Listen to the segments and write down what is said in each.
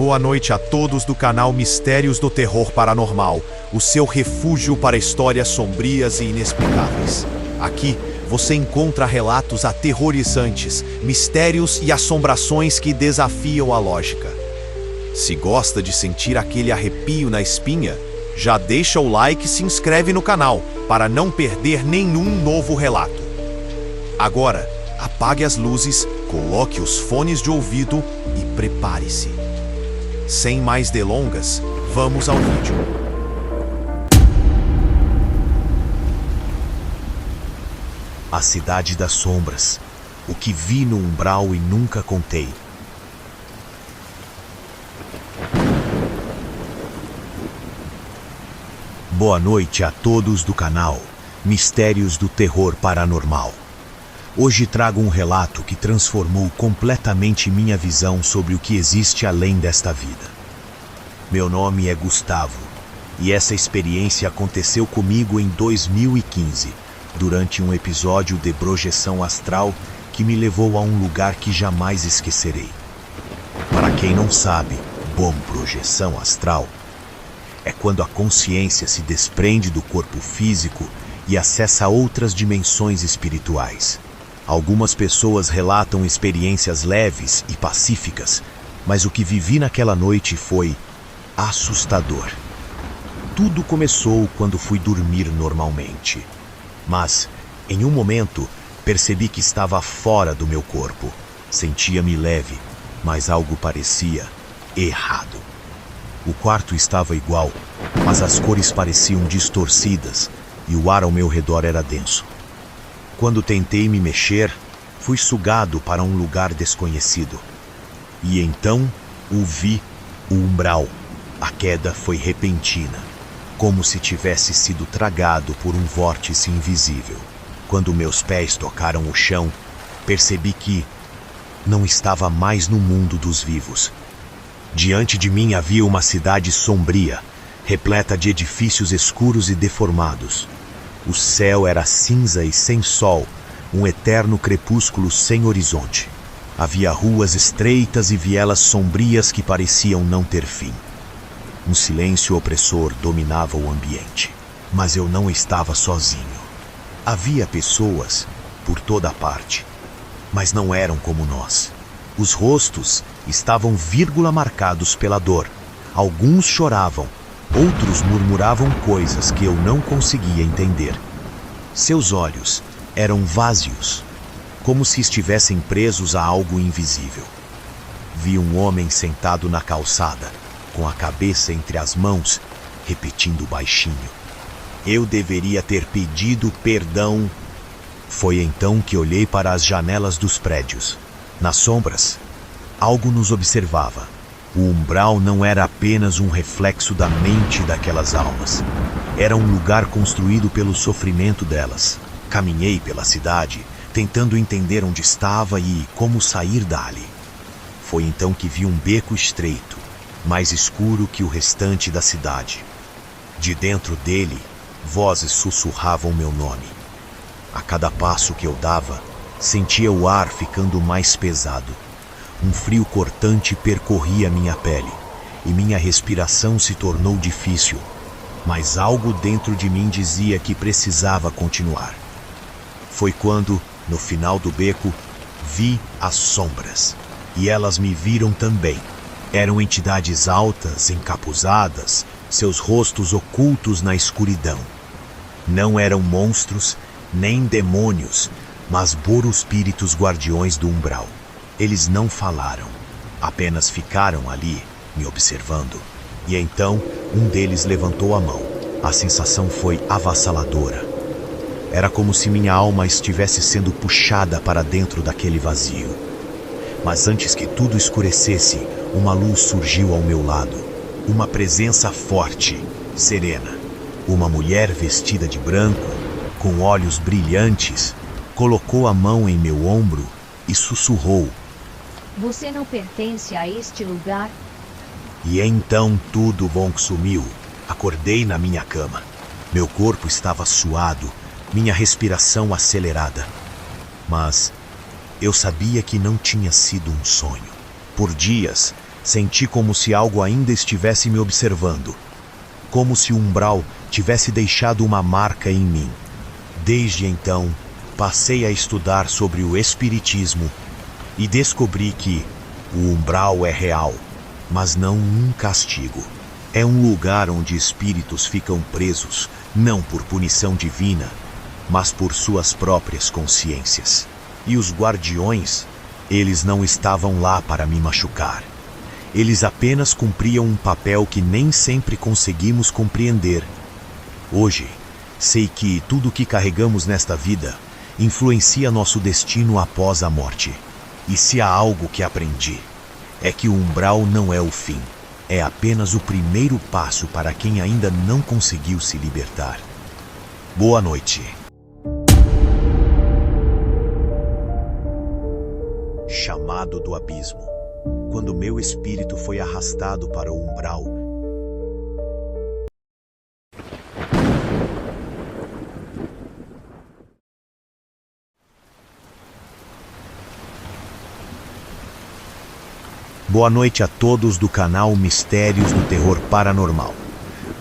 Boa noite a todos do canal Mistérios do Terror Paranormal, o seu refúgio para histórias sombrias e inexplicáveis. Aqui você encontra relatos aterrorizantes, mistérios e assombrações que desafiam a lógica. Se gosta de sentir aquele arrepio na espinha, já deixa o like e se inscreve no canal para não perder nenhum novo relato. Agora, apague as luzes, coloque os fones de ouvido e prepare-se. Sem mais delongas, vamos ao vídeo. A Cidade das Sombras. O que vi no umbral e nunca contei. Boa noite a todos do canal Mistérios do Terror Paranormal. Hoje trago um relato que transformou completamente minha visão sobre o que existe além desta vida. Meu nome é Gustavo, e essa experiência aconteceu comigo em 2015, durante um episódio de projeção astral que me levou a um lugar que jamais esquecerei. Para quem não sabe, projeção astral é quando a consciência se desprende do corpo físico e acessa outras dimensões espirituais. Algumas pessoas relatam experiências leves e pacíficas, mas o que vivi naquela noite foi assustador. Tudo começou quando fui dormir normalmente, mas, em um momento, percebi que estava fora do meu corpo. Sentia-me leve, mas algo parecia errado. O quarto estava igual, mas as cores pareciam distorcidas e o ar ao meu redor era denso. Quando tentei me mexer, fui sugado para um lugar desconhecido. E então, vi o umbral. A queda foi repentina, como se tivesse sido tragado por um vórtice invisível. Quando meus pés tocaram o chão, percebi que não estava mais no mundo dos vivos. Diante de mim havia uma cidade sombria, repleta de edifícios escuros e deformados. O céu era cinza e sem sol, um eterno crepúsculo sem horizonte. Havia ruas estreitas e vielas sombrias que pareciam não ter fim. Um silêncio opressor dominava o ambiente, mas eu não estava sozinho. Havia pessoas por toda parte, mas não eram como nós. Os rostos estavam marcados pela dor. Alguns choravam, outros murmuravam coisas que eu não conseguia entender. Seus olhos eram vazios, como se estivessem presos a algo invisível. Vi um homem sentado na calçada, com a cabeça entre as mãos, repetindo baixinho: "Eu deveria ter pedido perdão." Foi então que olhei para as janelas dos prédios. Nas sombras, algo nos observava. O umbral não era apenas um reflexo da mente daquelas almas. Era um lugar construído pelo sofrimento delas. Caminhei pela cidade, tentando entender onde estava e como sair dali. Foi então que vi um beco estreito, mais escuro que o restante da cidade. De dentro dele, vozes sussurravam meu nome. A cada passo que eu dava, sentia o ar ficando mais pesado. Um frio cortante percorria minha pele e minha respiração se tornou difícil, mas algo dentro de mim dizia que precisava continuar. Foi quando, no final do beco, vi as sombras, e elas me viram também. Eram entidades altas, encapuzadas, seus rostos ocultos na escuridão. Não eram monstros, nem demônios, mas espíritos guardiões do umbral. Eles não falaram, apenas ficaram ali, me observando. E então, um deles levantou a mão. A sensação foi avassaladora. Era como se minha alma estivesse sendo puxada para dentro daquele vazio. Mas antes que tudo escurecesse, uma luz surgiu ao meu lado. Uma presença forte, serena. Uma mulher vestida de branco, com olhos brilhantes, colocou a mão em meu ombro e sussurrou: "Você não pertence a este lugar?" E então tudo sumiu. Acordei na minha cama. Meu corpo estava suado, minha respiração acelerada. Mas eu sabia que não tinha sido um sonho. Por dias, Senti como se algo ainda estivesse me observando. Como se o umbral tivesse deixado uma marca em mim. Desde então, passei a estudar sobre o espiritismo e descobri que o umbral é real, mas não um castigo. É um lugar onde espíritos ficam presos, não por punição divina, mas por suas próprias consciências. E os guardiões, eles não estavam lá para me machucar. Eles apenas cumpriam um papel que nem sempre conseguimos compreender. Hoje, sei que tudo o que carregamos nesta vida influencia nosso destino após a morte. E se há algo que aprendi, é que o umbral não é o fim. É apenas o primeiro passo para quem ainda não conseguiu se libertar. Boa noite. Chamado do abismo. Quando meu espírito foi arrastado para o umbral, boa noite a todos do canal Mistérios do Terror Paranormal.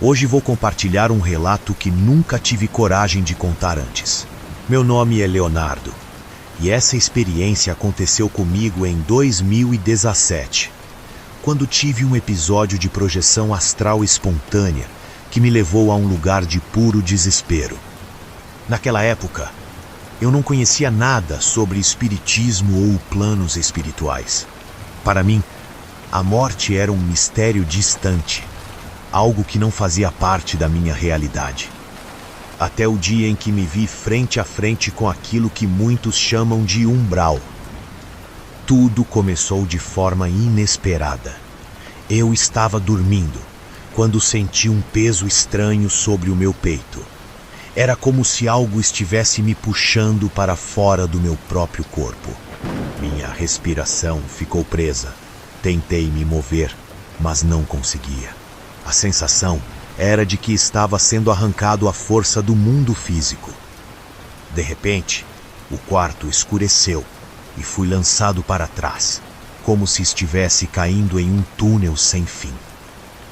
Hoje vou compartilhar um relato que nunca tive coragem de contar antes. Meu nome é Leonardo. E essa experiência aconteceu comigo em 2017, quando tive um episódio de projeção astral espontânea que me levou a um lugar de puro desespero. Naquela época, eu não conhecia nada sobre espiritismo ou planos espirituais. Para mim, a morte era um mistério distante, algo que não fazia parte da minha realidade. Até o dia em que me vi frente a frente com aquilo que muitos chamam de umbral. Tudo começou de forma inesperada. Eu estava dormindo, quando senti um peso estranho sobre o meu peito. Era como se algo estivesse me puxando para fora do meu próprio corpo. Minha respiração ficou presa. Tentei me mover, mas não conseguia. A sensação era de que estava sendo arrancado à força do mundo físico. De repente, o quarto escureceu e fui lançado para trás, como se estivesse caindo em um túnel sem fim.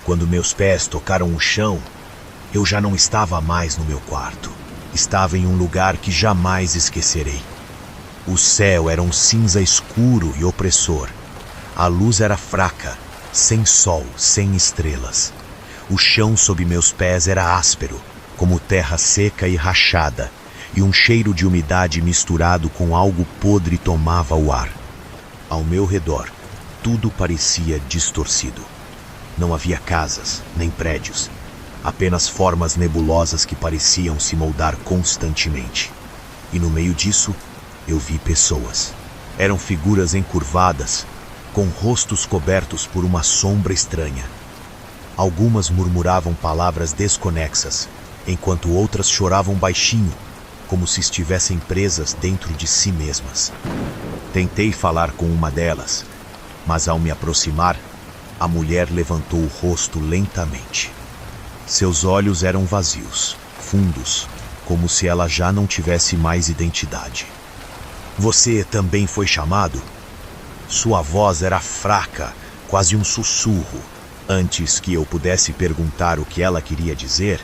Quando meus pés tocaram o chão, eu já não estava mais no meu quarto. Estava em um lugar que jamais esquecerei. O céu era um cinza escuro e opressor. A luz era fraca, sem sol, sem estrelas. O chão sob meus pés era áspero, como terra seca e rachada, e um cheiro de umidade misturado com algo podre tomava o ar. Ao meu redor, tudo parecia distorcido. Não havia casas, nem prédios, apenas formas nebulosas que pareciam se moldar constantemente. E no meio disso, eu vi pessoas. Eram figuras encurvadas, com rostos cobertos por uma sombra estranha. Algumas murmuravam palavras desconexas, enquanto outras choravam baixinho, como se estivessem presas dentro de si mesmas. Tentei falar com uma delas, mas ao me aproximar, a mulher levantou o rosto lentamente. Seus olhos eram vazios, fundos, como se ela já não tivesse mais identidade. Você também foi chamado? Sua voz era fraca, quase um sussurro. Antes que eu pudesse perguntar o que ela queria dizer,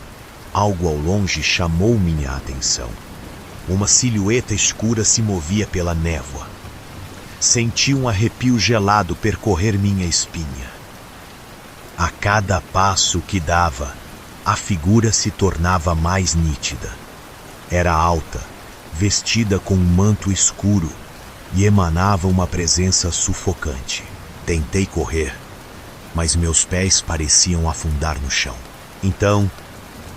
algo ao longe chamou minha atenção. Uma silhueta escura se movia pela névoa. Senti um arrepio gelado percorrer minha espinha. A cada passo que dava, a figura se tornava mais nítida. Era alta, vestida com um manto escuro e emanava uma presença sufocante. Tentei correr, mas meus pés pareciam afundar no chão. Então,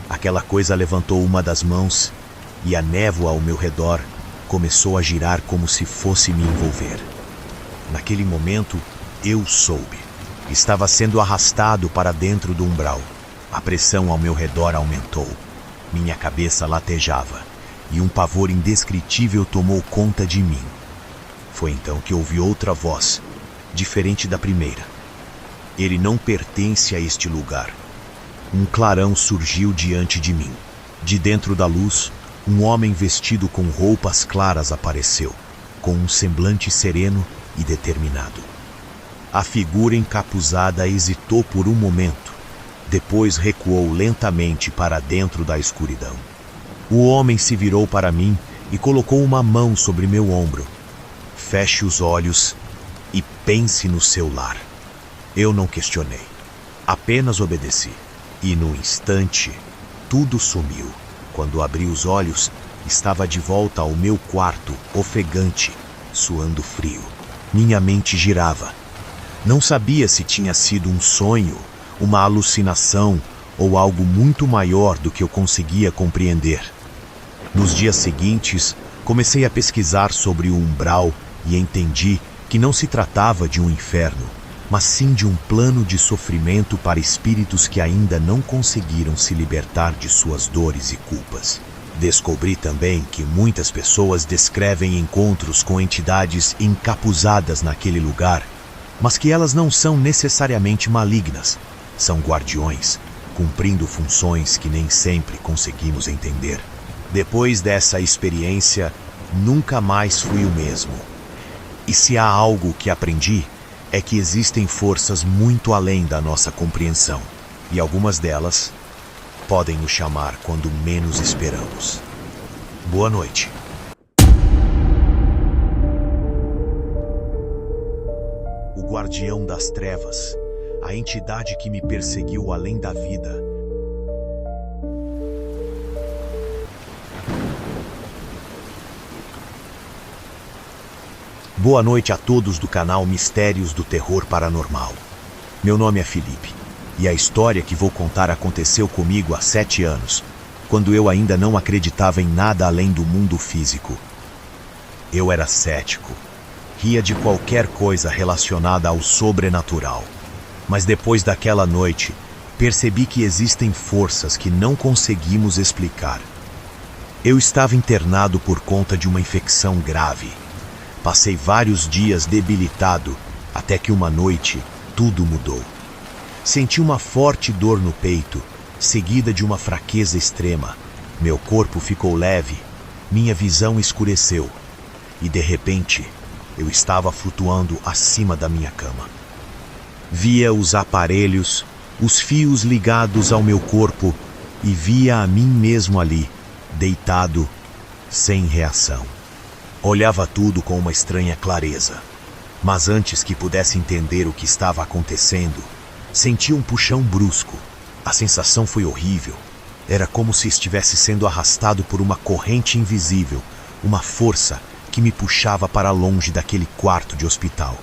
aquela coisa levantou uma das mãos e a névoa ao meu redor começou a girar como se fosse me envolver. Naquele momento, eu soube. Estava sendo arrastado para dentro do umbral. A pressão ao meu redor aumentou. Minha cabeça latejava e um pavor indescritível tomou conta de mim. Foi então que ouvi outra voz, diferente da primeira. Ele não pertence a este lugar. Um clarão surgiu diante de mim. De dentro da luz, um homem vestido com roupas claras apareceu, com um semblante sereno e determinado. A figura encapuzada hesitou por um momento. Depois recuou lentamente para dentro da escuridão. O homem se virou para mim e colocou uma mão sobre meu ombro. Feche os olhos e pense no seu lar. Eu não questionei. Apenas obedeci. E no instante, tudo sumiu. Quando abri os olhos, estava de volta ao meu quarto, ofegante, suando frio. Minha mente girava. Não sabia se tinha sido um sonho, uma alucinação ou algo muito maior do que eu conseguia compreender. Nos dias seguintes, comecei a pesquisar sobre o umbral e entendi que não se tratava de um inferno, mas sim de um plano de sofrimento para espíritos que ainda não conseguiram se libertar de suas dores e culpas. Descobri também que muitas pessoas descrevem encontros com entidades encapuzadas naquele lugar, mas que elas não são necessariamente malignas. São guardiões, cumprindo funções que nem sempre conseguimos entender. Depois dessa experiência, nunca mais fui o mesmo. E se há algo que aprendi, é que existem forças muito além da nossa compreensão, e algumas delas podem nos chamar quando menos esperamos. Boa noite. O guardião das trevas, a entidade que me perseguiu além da vida. Boa noite a todos do canal Mistérios do Terror Paranormal. Meu nome é Felipe, e a história que vou contar aconteceu comigo há 7 anos, quando eu ainda não acreditava em nada além do mundo físico. Eu era cético, ria de qualquer coisa relacionada ao sobrenatural. Mas depois daquela noite, percebi que existem forças que não conseguimos explicar. Eu estava internado por conta de uma infecção grave. Passei vários dias debilitado, até que uma noite tudo mudou. Senti uma forte dor no peito, seguida de uma fraqueza extrema. Meu corpo ficou leve, minha visão escureceu, e de repente eu estava flutuando acima da minha cama. Via os aparelhos, os fios ligados ao meu corpo, e via a mim mesmo ali, deitado, sem reação. Olhava tudo com uma estranha clareza, mas antes que pudesse entender o que estava acontecendo, senti um puxão brusco. A sensação foi horrível. Era como se estivesse sendo arrastado por uma corrente invisível, uma força que me puxava para longe daquele quarto de hospital.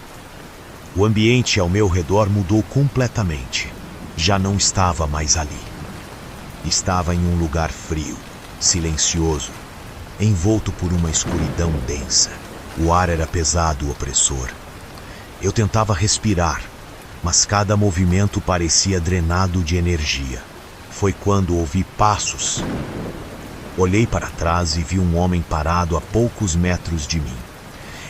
O ambiente ao meu redor mudou completamente. Já não estava mais ali. Estava em um lugar frio, silencioso, envolto por uma escuridão densa. O ar era pesado e opressor. Eu tentava respirar, mas cada movimento parecia drenado de energia. Foi quando ouvi passos. Olhei para trás e vi um homem parado a poucos metros de mim.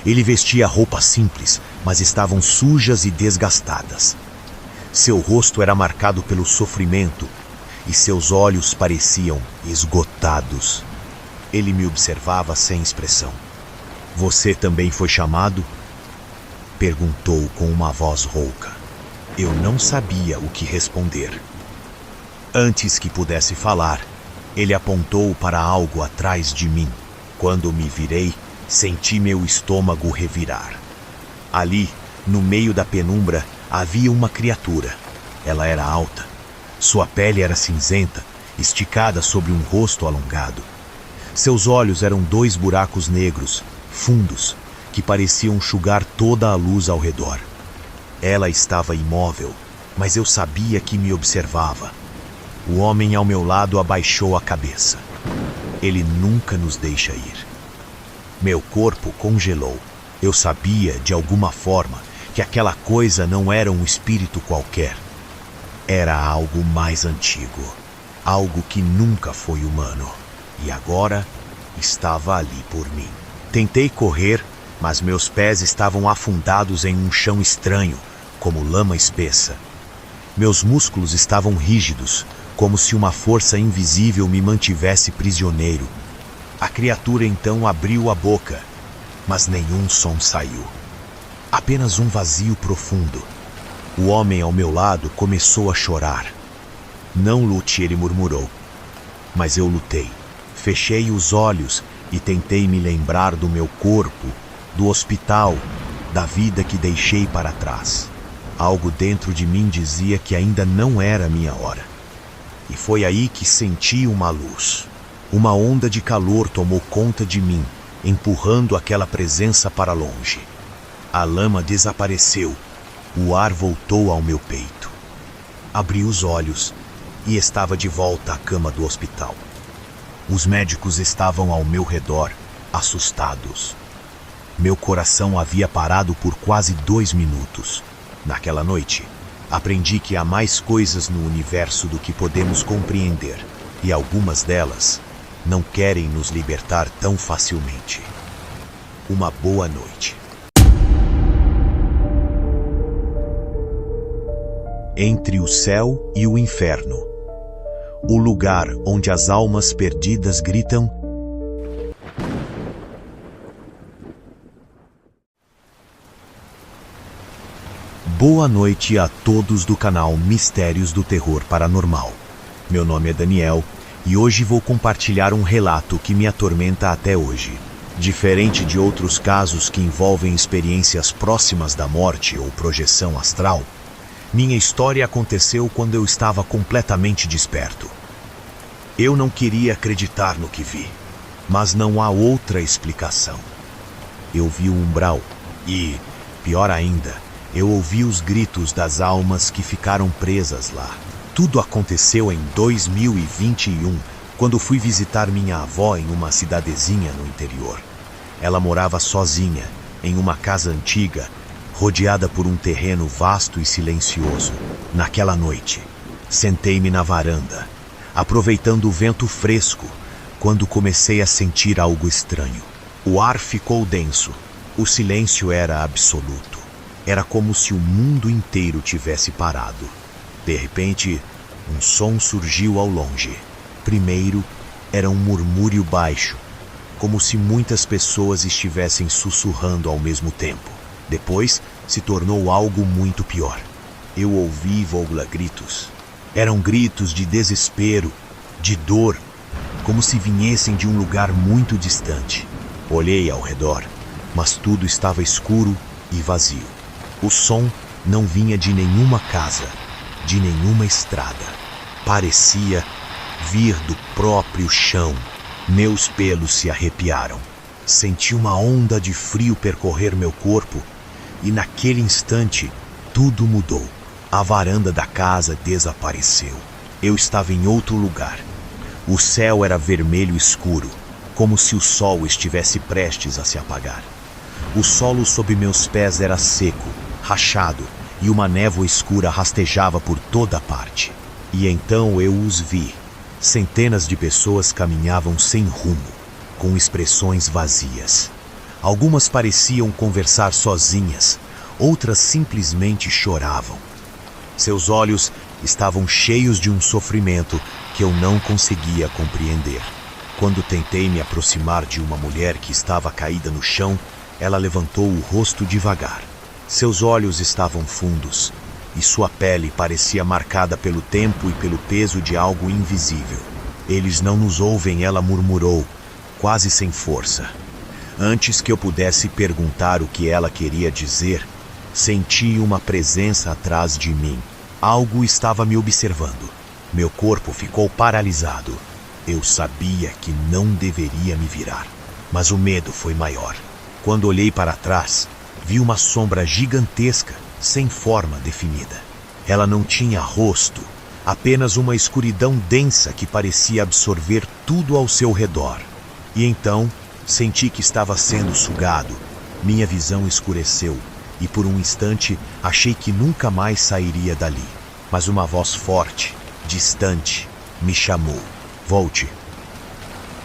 Ele vestia roupas simples, mas estavam sujas e desgastadas. Seu rosto era marcado pelo sofrimento e seus olhos pareciam esgotados. Ele me observava sem expressão. "Você também foi chamado?" perguntou com uma voz rouca. Eu não sabia o que responder. Antes que pudesse falar, ele apontou para algo atrás de mim. Quando me virei, senti meu estômago revirar. Ali, no meio da penumbra, havia uma criatura. Ela era alta. Sua pele era cinzenta, esticada sobre um rosto alongado. Seus olhos eram 2 buracos negros, fundos, que pareciam sugar toda a luz ao redor. Ela estava imóvel, mas eu sabia que me observava. O homem ao meu lado abaixou a cabeça. Ele nunca nos deixa ir. Meu corpo congelou. Eu sabia, de alguma forma, que aquela coisa não era um espírito qualquer. Era algo mais antigo, algo que nunca foi humano. E agora estava ali por mim. Tentei correr, mas meus pés estavam afundados em um chão estranho, como lama espessa. Meus músculos estavam rígidos, como se uma força invisível me mantivesse prisioneiro. A criatura então abriu a boca, mas nenhum som saiu. Apenas um vazio profundo. O homem ao meu lado começou a chorar. Não lute, ele murmurou. Mas eu lutei. Fechei os olhos e tentei me lembrar do meu corpo, do hospital, da vida que deixei para trás. Algo dentro de mim dizia que ainda não era minha hora. E foi aí que senti uma luz. Uma onda de calor tomou conta de mim, empurrando aquela presença para longe. A lama desapareceu. O ar voltou ao meu peito. Abri os olhos e estava de volta à cama do hospital. Os médicos estavam ao meu redor, assustados. Meu coração havia parado por quase 2 minutos. Naquela noite, aprendi que há mais coisas no universo do que podemos compreender, e algumas delas não querem nos libertar tão facilmente. Uma boa noite. Entre o céu e o inferno. O lugar onde as almas perdidas gritam. Boa noite a todos do canal Mistérios do Terror Paranormal. Meu nome é Daniel e hoje vou compartilhar um relato que me atormenta até hoje. Diferente de outros casos que envolvem experiências próximas da morte ou projeção astral, minha história aconteceu quando eu estava completamente desperto. Eu não queria acreditar no que vi, mas não há outra explicação. Eu vi o umbral e, pior ainda, eu ouvi os gritos das almas que ficaram presas lá. Tudo aconteceu em 2021, quando fui visitar minha avó em uma cidadezinha no interior. Ela morava sozinha, em uma casa antiga, rodeada por um terreno vasto e silencioso. Naquela noite, sentei-me na varanda, aproveitando o vento fresco, quando comecei a sentir algo estranho. O ar ficou denso, o silêncio era absoluto. Era como se o mundo inteiro tivesse parado. De repente, um som surgiu ao longe. Primeiro, era um murmúrio baixo, como se muitas pessoas estivessem sussurrando ao mesmo tempo. Depois, se tornou algo muito pior. Eu ouvi gritos. Eram gritos de desespero, de dor, como se viessem de um lugar muito distante. Olhei ao redor, mas tudo estava escuro e vazio. O som não vinha de nenhuma casa, de nenhuma estrada. Parecia vir do próprio chão. Meus pelos se arrepiaram. Senti uma onda de frio percorrer meu corpo e naquele instante tudo mudou. A varanda da casa desapareceu. Eu estava em outro lugar. O céu era vermelho escuro, como se o sol estivesse prestes a se apagar. O solo sob meus pés era seco, rachado, e uma névoa escura rastejava por toda parte. E então eu os vi. Centenas de pessoas caminhavam sem rumo, com expressões vazias. Algumas pareciam conversar sozinhas, outras simplesmente choravam. Seus olhos estavam cheios de um sofrimento que eu não conseguia compreender. Quando tentei me aproximar de uma mulher que estava caída no chão, ela levantou o rosto devagar. Seus olhos estavam fundos, e sua pele parecia marcada pelo tempo e pelo peso de algo invisível. Eles não nos ouvem, ela murmurou, quase sem força. Antes que eu pudesse perguntar o que ela queria dizer, senti uma presença atrás de mim. Algo estava me observando. Meu corpo ficou paralisado. Eu sabia que não deveria me virar, mas o medo foi maior. Quando olhei para trás, vi uma sombra gigantesca, sem forma definida. Ela não tinha rosto, apenas uma escuridão densa que parecia absorver tudo ao seu redor. E então, senti que estava sendo sugado. Minha visão escureceu, e por um instante achei que nunca mais sairia dali. Mas uma voz forte, distante, me chamou. Volte.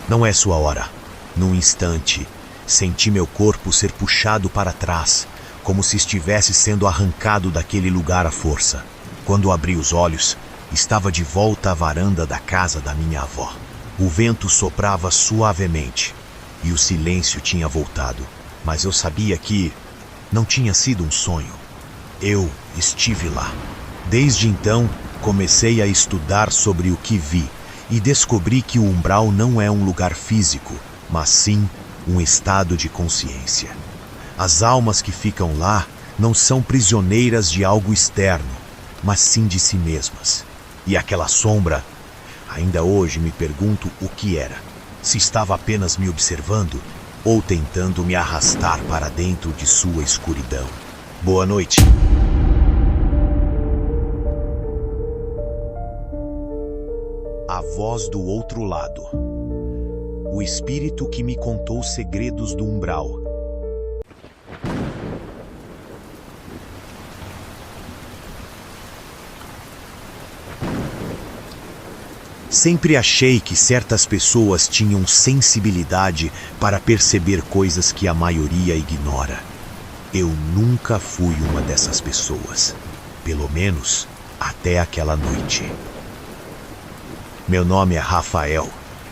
Não é sua hora. Num instante, senti meu corpo ser puxado para trás, como se estivesse sendo arrancado daquele lugar à força. Quando abri os olhos, estava de volta à varanda da casa da minha avó. O vento soprava suavemente, e o silêncio tinha voltado. Mas eu sabia que Não tinha sido um sonho. Eu estive lá. Desde então, comecei a estudar sobre o que vi e descobri que o umbral não é um lugar físico, mas sim um estado de consciência. As almas que ficam lá não são prisioneiras de algo externo, mas sim de si mesmas. E aquela sombra, ainda hoje me pergunto o que era. Se estava apenas me observando ou tentando me arrastar para dentro de sua escuridão. Boa noite. A voz do outro lado. O espírito que me contou segredos do umbral. Sempre achei que certas pessoas tinham sensibilidade para perceber coisas que a maioria ignora. Eu nunca fui uma dessas pessoas. Pelo menos até aquela noite. Meu nome é Rafael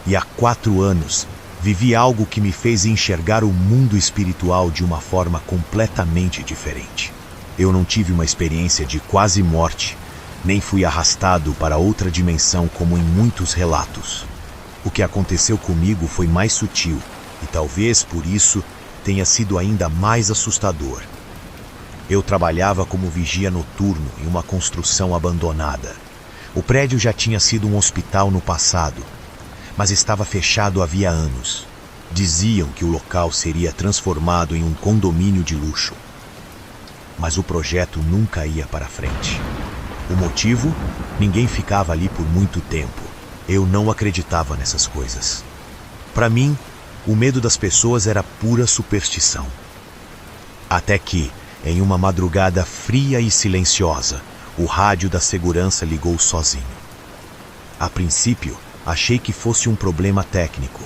e há 4 anos vivi algo que me fez enxergar o mundo espiritual de uma forma completamente diferente. Eu não tive uma experiência de quase morte, nem fui arrastado para outra dimensão como em muitos relatos. O que aconteceu comigo foi mais sutil e talvez por isso tenha sido ainda mais assustador. Eu trabalhava como vigia noturno em uma construção abandonada. O prédio já tinha sido um hospital no passado, mas estava fechado havia anos. Diziam que o local seria transformado em um condomínio de luxo. Mas o projeto nunca ia para frente. O motivo? Ninguém ficava ali por muito tempo. Eu não acreditava nessas coisas. Para mim, o medo das pessoas era pura superstição. Até que, em uma madrugada fria e silenciosa, o rádio da segurança ligou sozinho. A princípio, achei que fosse um problema técnico.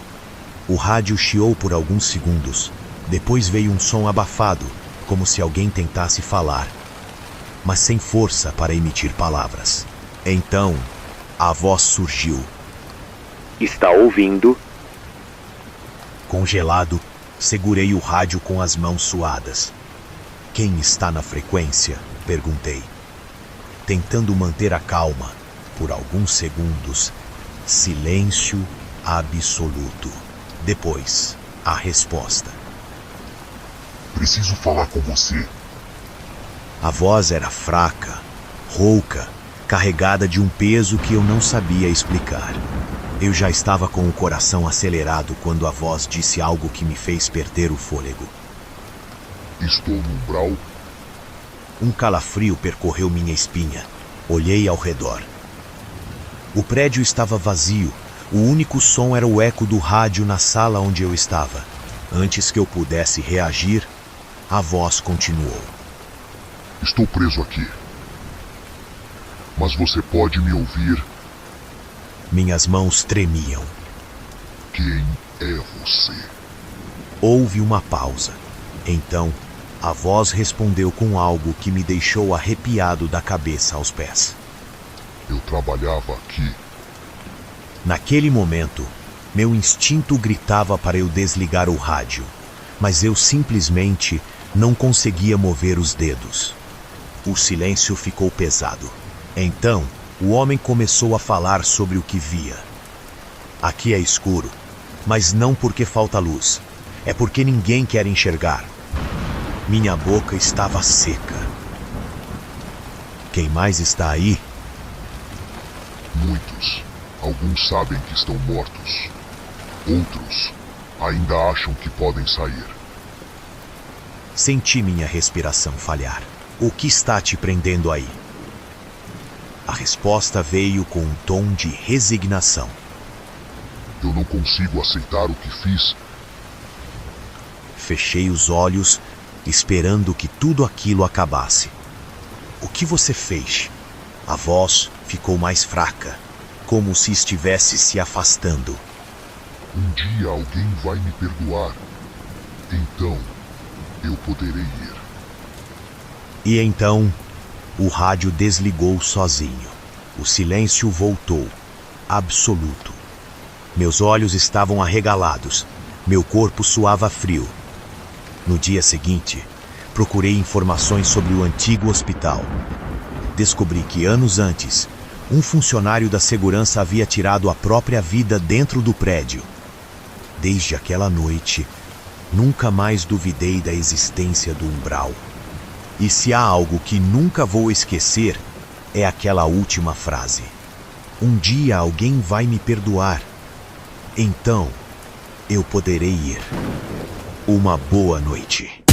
O rádio chiou por alguns segundos. Depois veio um som abafado, como se alguém tentasse falar, mas sem força para emitir palavras. Então, a voz surgiu. Está ouvindo? Congelado, segurei o rádio com as mãos suadas. Quem está na frequência? Perguntei. Tentando manter a calma, por alguns segundos, silêncio absoluto. Depois, a resposta. Preciso falar com você. A voz era fraca, rouca, carregada de um peso que eu não sabia explicar. Eu já estava com o coração acelerado quando a voz disse algo que me fez perder o fôlego. Estou no umbral. Um calafrio percorreu minha espinha. Olhei ao redor. O prédio estava vazio. O único som era o eco do rádio na sala onde eu estava. Antes que eu pudesse reagir, a voz continuou. Estou preso aqui. Mas você pode me ouvir? Minhas mãos tremiam. Quem é você? Houve uma pausa. Então, a voz respondeu com algo que me deixou arrepiado da cabeça aos pés. Eu trabalhava aqui. Naquele momento, meu instinto gritava para eu desligar o rádio, mas eu simplesmente não conseguia mover os dedos. O silêncio ficou pesado. Então, o homem começou a falar sobre o que via. Aqui é escuro, mas não porque falta luz. É porque ninguém quer enxergar. Minha boca estava seca. Quem mais está aí? Muitos. Alguns sabem que estão mortos. Outros ainda acham que podem sair. Senti minha respiração falhar. O que está te prendendo aí? A resposta veio com um tom de resignação. Eu não consigo aceitar o que fiz. Fechei os olhos, esperando que tudo aquilo acabasse. O que você fez? A voz ficou mais fraca, como se estivesse se afastando. Um dia alguém vai me perdoar. Então, eu poderei ir. E então, o rádio desligou sozinho. O silêncio voltou, absoluto. Meus olhos estavam arregalados. Meu corpo suava frio. No dia seguinte, procurei informações sobre o antigo hospital. Descobri que anos antes, um funcionário da segurança havia tirado a própria vida dentro do prédio. Desde aquela noite, nunca mais duvidei da existência do umbral. E se há algo que nunca vou esquecer, é aquela última frase. Um dia alguém vai me perdoar. Então, eu poderei ir. Uma boa noite.